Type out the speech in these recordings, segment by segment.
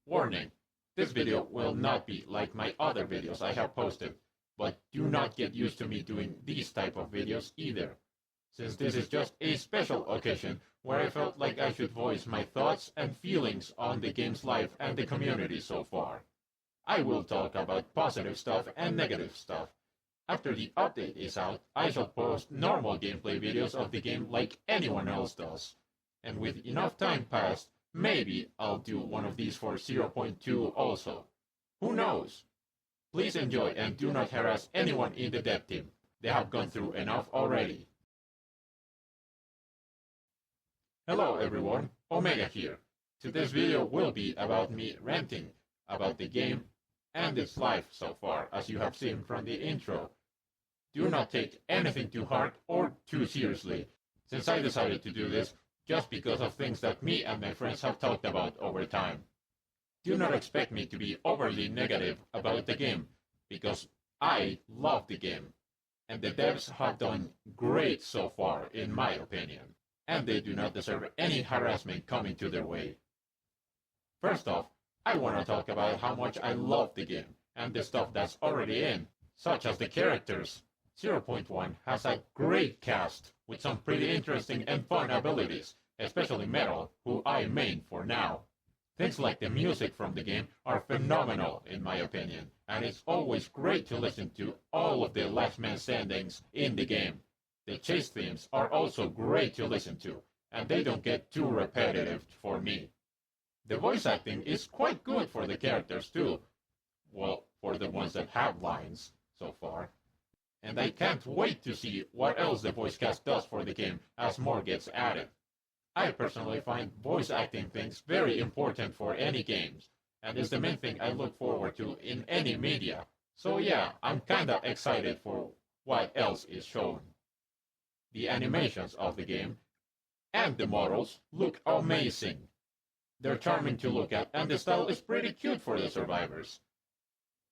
Warning, this video will not be like my other videos I have posted, but do not get used to me doing these type of videos either, since this is just a special occasion where I felt like I should voice my thoughts and feelings on the game's life and the community so far. I will talk about positive stuff and negative stuff. After the update is out, I shall post normal gameplay videos of the game like anyone else does. And with enough time passed, maybe I'll do one of these for 0.2 also. Who knows? Please enjoy and do not harass anyone in the dev team. They have gone through enough already. Hello everyone, Omega here. Today's video will be about me ranting about the game and its life so far, as you have seen from the intro. Do not take anything to heart or too seriously, since I decided to do this just because of things that me and my friends have talked about over time. Do not expect me to be overly negative about the game, because I love the game, and the devs have done great so far in my opinion, and they do not deserve any harassment coming to their way. First off, I want to talk about how much I love the game, and the stuff that's already in, such as the characters. 0.1 has a great cast, with some pretty interesting and fun abilities, especially Metal, who I main for now. Things like the music from the game are phenomenal in my opinion, and it's always great to listen to all of the last man standings in the game. The chase themes are also great to listen to, and they don't get too repetitive for me. The voice acting is quite good for the characters too. Well, for the ones that have lines so far. And I can't wait to see what else the voice cast does for the game as more gets added. I personally find voice acting things very important for any games, and is the main thing I look forward to in any media. So yeah, I'm kinda excited for what else is shown. The animations of the game and the models look amazing. They're charming to look at, and the style is pretty cute for the survivors.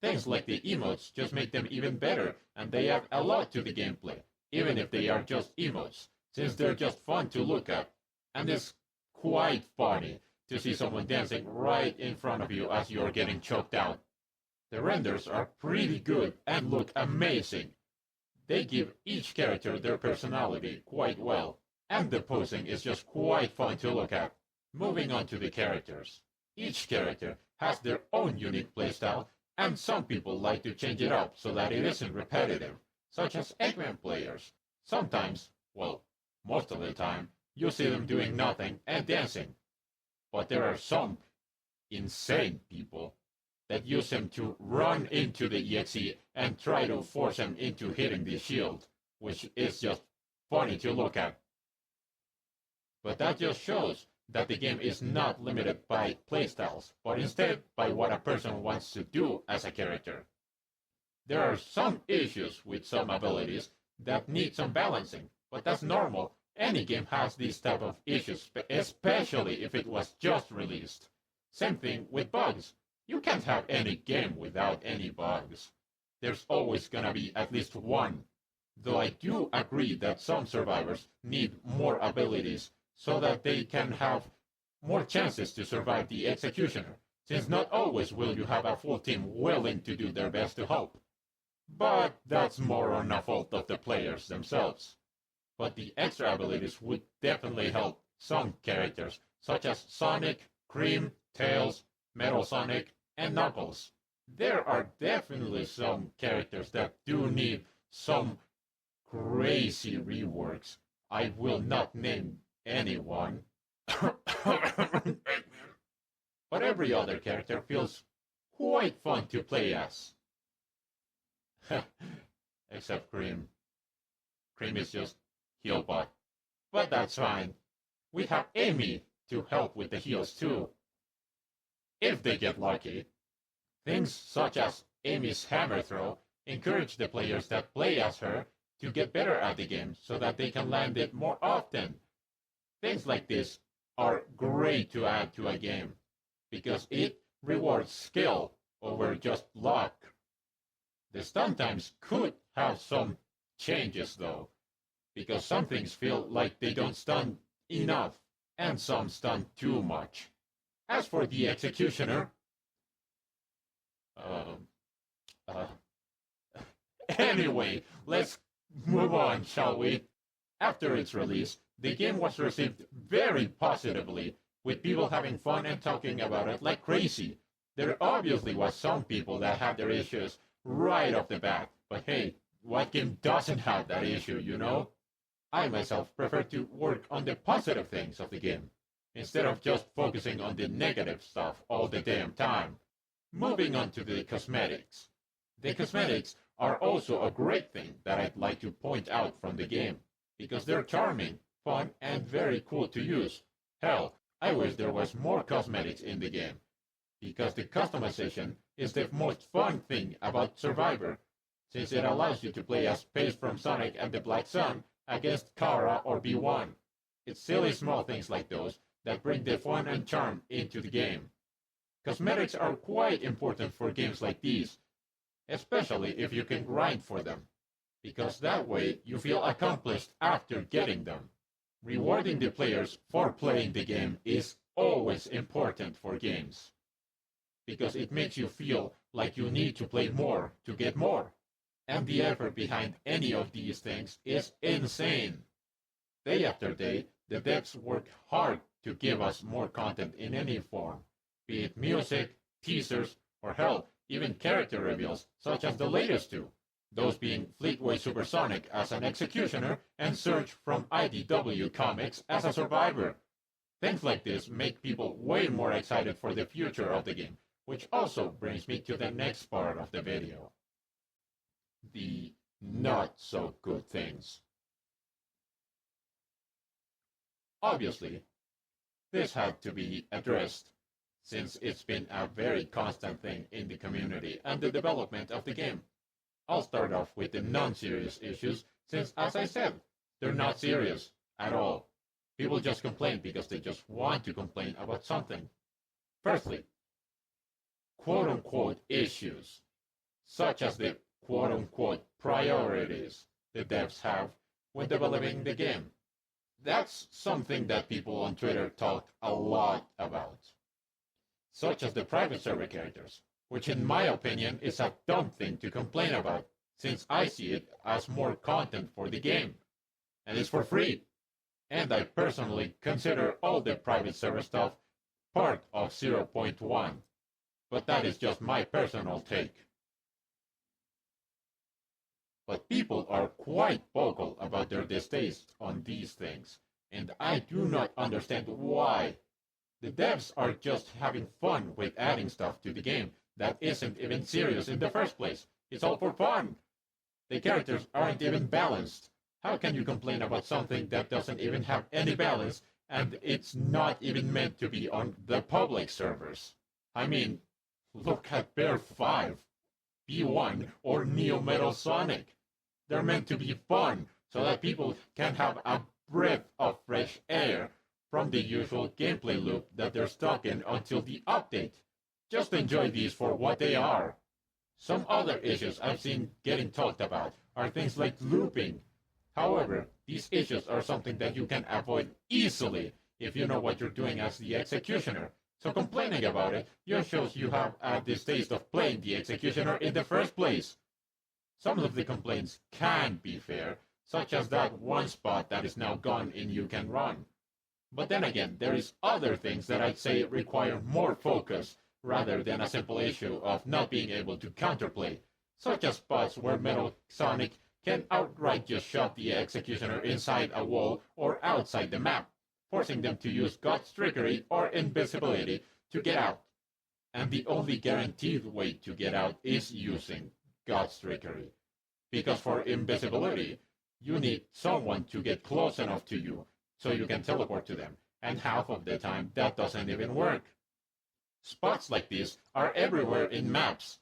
Things like the emotes just make them even better, and they add a lot to the gameplay, even if they are just emotes, since they're just fun to look at. And it's quite funny to see someone dancing right in front of you as you're getting choked out. The renders are pretty good and look amazing. They give each character their personality quite well, and the posing is just quite fun to look at. Moving on to the characters. Each character has their own unique playstyle, and some people like to change it up so that it isn't repetitive, such as Eggman players. Sometimes, well, most of the time, you see them doing nothing and dancing. But there are some insane people that use him to run into the EXE and try to force him into hitting the shield, which is just funny to look at. But that just shows that the game is not limited by playstyles, but instead by what a person wants to do as a character. There are some issues with some abilities that need some balancing, but that's normal. Any game has these type of issues, especially if it was just released. Same thing with bugs. You can't have any game without any bugs. There's always gonna be at least one. Though I do agree that some survivors need more abilities so that they can have more chances to survive the executioner, since not always will you have a full team willing to do their best to help. But that's more on a fault of the players themselves. But the extra abilities would definitely help some characters, such as Sonic, Cream, Tails, Metal Sonic, and Knuckles. There are definitely some characters that do need some crazy reworks. I will not name anyone. But every other character feels quite fun to play as. Except Cream. Cream is just heal bot. But that's fine. We have Amy to help with the heals too. If they get lucky. Things such as Amy's hammer throw encourage the players that play as her to get better at the game so that they can land it more often. Things like this are great to add to a game, because it rewards skill over just luck. The stun times could have some changes though, because some things feel like they don't stun enough, and some stun too much. As for the executioner, Anyway, let's move on, shall we? After its release, the game was received very positively, with people having fun and talking about it like crazy. There obviously was some people that had their issues right off the bat, but hey, what game doesn't have that issue, you know? I myself prefer to work on the positive things of the game, instead of just focusing on the negative stuff all the damn time. Moving on to the cosmetics. The cosmetics are also a great thing that I'd like to point out from the game, because they're charming, fun, and very cool to use. Hell, I wish there was more cosmetics in the game, because the customization is the most fun thing about Survivor, since it allows you to play as Pace from Sonic and the Black Sun against Kara or B1. It's silly small things like those that bring the fun and charm into the game. Cosmetics are quite important for games like these, especially if you can grind for them, because that way you feel accomplished after getting them. Rewarding the players for playing the game is always important for games, because it makes you feel like you need to play more to get more. And the effort behind any of these things is insane. Day after day, the devs work hard to give us more content in any form, be it music, teasers, or hell, even character reveals, such as the latest two, those being Fleetway Supersonic as an executioner and Surge from IDW Comics as a survivor. Things like this make people way more excited for the future of the game, which also brings me to the next part of the video. The not so good things. Obviously, this had to be addressed, since it's been a very constant thing in the community and the development of the game. I'll start off with the non-serious issues, since, as I said, they're not serious at all. People just complain because they just want to complain about something. Firstly, quote-unquote issues, such as the quote-unquote priorities the devs have when developing the game. That's something that people on Twitter talk a lot about, such as the private server characters, which in my opinion is a dumb thing to complain about, since I see it as more content for the game, and it's for free. And I personally consider all the private server stuff part of 0.1, but that is just my personal take. But people are quite vocal about their distaste on these things, and I do not understand why. The devs are just having fun with adding stuff to the game that isn't even serious in the first place. It's all for fun. The characters aren't even balanced. How can you complain about something that doesn't even have any balance and it's not even meant to be on the public servers? I mean, look at Bear 5, B1, or Neo Metal Sonic. They're meant to be fun so that people can have a breath of fresh air from the usual gameplay loop that they're stuck in until the update. Just enjoy these for what they are. Some other issues I've seen getting talked about are things like looping. However, these issues are something that you can avoid easily if you know what you're doing as the executioner. So complaining about it just shows you have a distaste of playing the executioner in the first place. Some of the complaints can be fair, such as that one spot that is now gone in You Can Run. But then again, there is other things that I'd say require more focus rather than a simple issue of not being able to counterplay, such as spots where Metal Sonic can outright just shove the executioner inside a wall or outside the map, forcing them to use God's trickery or invisibility to get out. And the only guaranteed way to get out is using God's trickery. Because for invisibility, you need someone to get close enough to you so you can teleport to them, and half of the time that doesn't even work. Spots like these are everywhere in maps,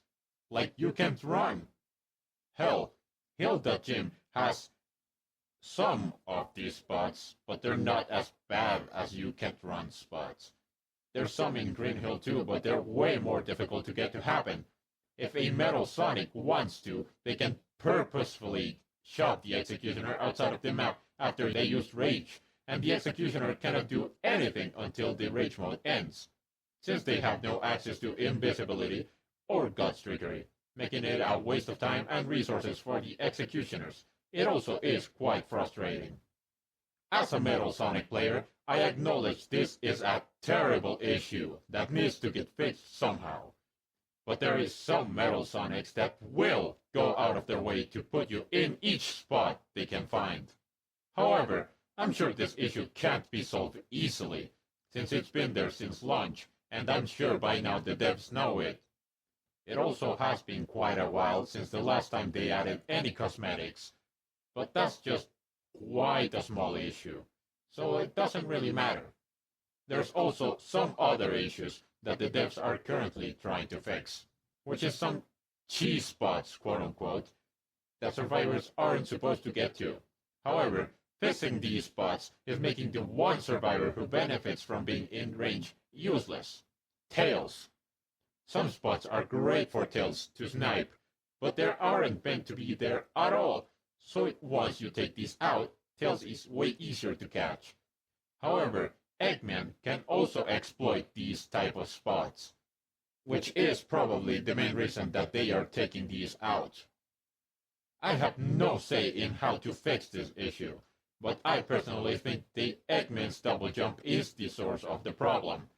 like You Can't Run. Hell, Hill.Gym has some of these spots, but they're not as bad as You Can't Run spots. There's some in Green Hill too, but they're way more difficult to get to happen. If a Metal Sonic wants to, they can purposefully shove the executioner outside of the map after they use Rage, and the executioner cannot do anything until the Rage mode ends, since they have no access to invisibility or God's trickery, making it a waste of time and resources for the executioners. It also is quite frustrating. As a Metal Sonic player, I acknowledge this is a terrible issue that needs to get fixed somehow. But there is some Metal Sonics that will go out of their way to put you in each spot they can find. However, I'm sure this issue can't be solved easily, since it's been there since launch, and I'm sure by now the devs know it. It also has been quite a while since the last time they added any cosmetics, but that's just quite a small issue, so it doesn't really matter. There's also some other issues that the devs are currently trying to fix, which is some cheese spots, quote unquote, that survivors aren't supposed to get to. However, fixing these spots is making the one survivor who benefits from being in range useless. Tails. Some spots are great for tails to snipe, but they aren't meant to be there at all, so once you take these out, tails is way easier to catch. However, Eggman can also exploit these type of spots, which is probably the main reason that they are taking these out. I have no say in how to fix this issue, but I personally think the Eggman's double jump is the source of the problem.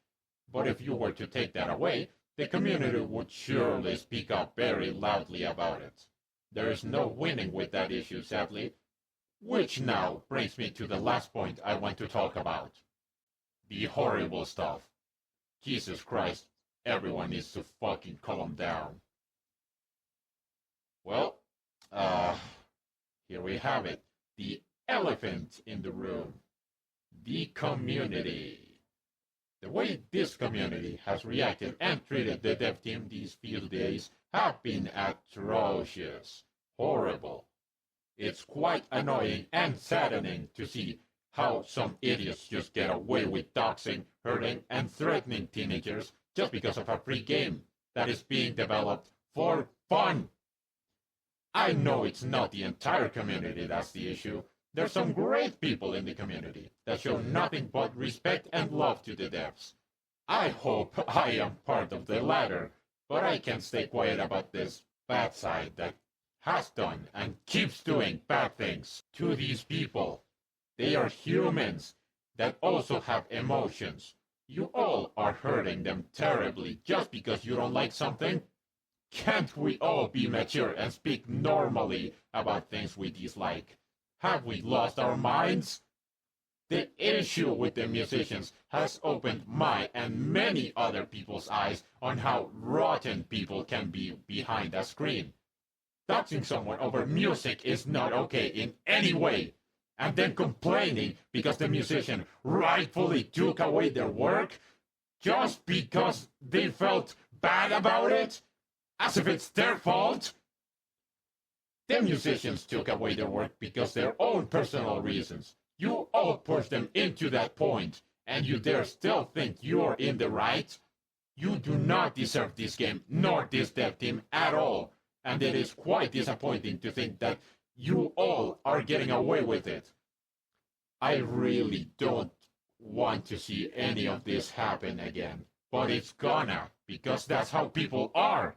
But if you were to take that away, the community would surely speak up very loudly about it. There is no winning with that issue, sadly, which now brings me to the last point I want to talk about. The horrible stuff. Jesus Christ, everyone needs to fucking calm down. Well, here we have it. The elephant in the room. The community. The way this community has reacted and treated the dev team these few days have been atrocious. Horrible. It's quite annoying and saddening to see how some idiots just get away with doxing, hurting, and threatening teenagers just because of a free game that is being developed for fun. I know it's not the entire community that's the issue. There's some great people in the community that show nothing but respect and love to the devs. I hope I am part of the latter, but I can't stay quiet about this bad side that has done and keeps doing bad things to these people. They are humans that also have emotions. You all are hurting them terribly just because you don't like something. Can't we all be mature and speak normally about things we dislike? Have we lost our minds? The issue with the musicians has opened my and many other people's eyes on how rotten people can be behind a screen. Doxing someone over music is not okay in any way. And then complaining because the musician rightfully took away their work just because they felt bad about it, as if it's their fault. The musicians took away their work because their own personal reasons. You all pushed them into that point, and you dare still think you're in the right? You do not deserve this game, nor this dev team at all, and it is quite disappointing to think that you all are getting away with it. I really don't want to see any of this happen again, but it's gonna, because that's how people are.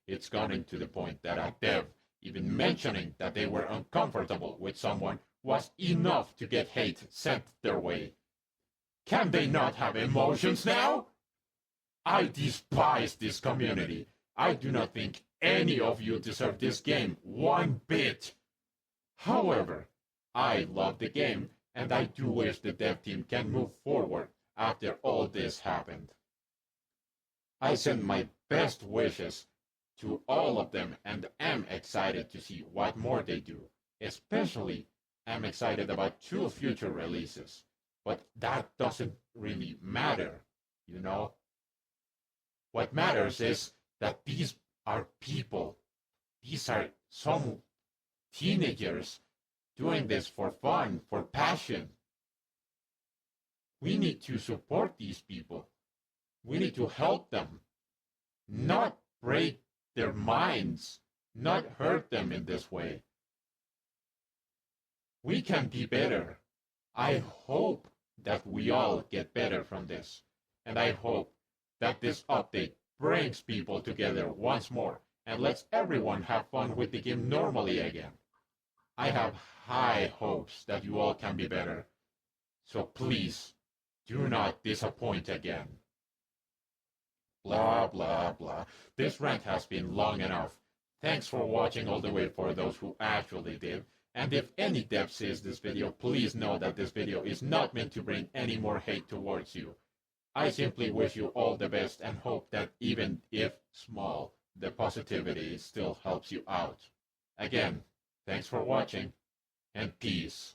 It's gotten to the point that a dev even mentioning that they were uncomfortable with someone was enough to get hate sent their way. Can they not have emotions now? I despise this community. I do not think any of you deserve this game one bit. However, I love the game, and I do wish the dev team can move forward after all this happened. I send my best wishes to all of them and am excited to see what more they do. Especially, I'm excited about 2 future releases. But that doesn't really matter, you know? What matters is that these are people. These are some teenagers doing this for fun, for passion. We need to support these people. We need to help them, not break their minds, not hurt them in this way. We can be better. I hope that we all get better from this. And I hope that this update brings people together once more and lets everyone have fun with the game normally again. I have high hopes that you all can be better. So please, do not disappoint again. Blah, blah, blah. This rant has been long enough. Thanks for watching all the way for those who actually did. And if any dev sees this video, please know that this video is not meant to bring any more hate towards you. I simply wish you all the best and hope that even if small, the positivity still helps you out. Again, thanks for watching, and peace.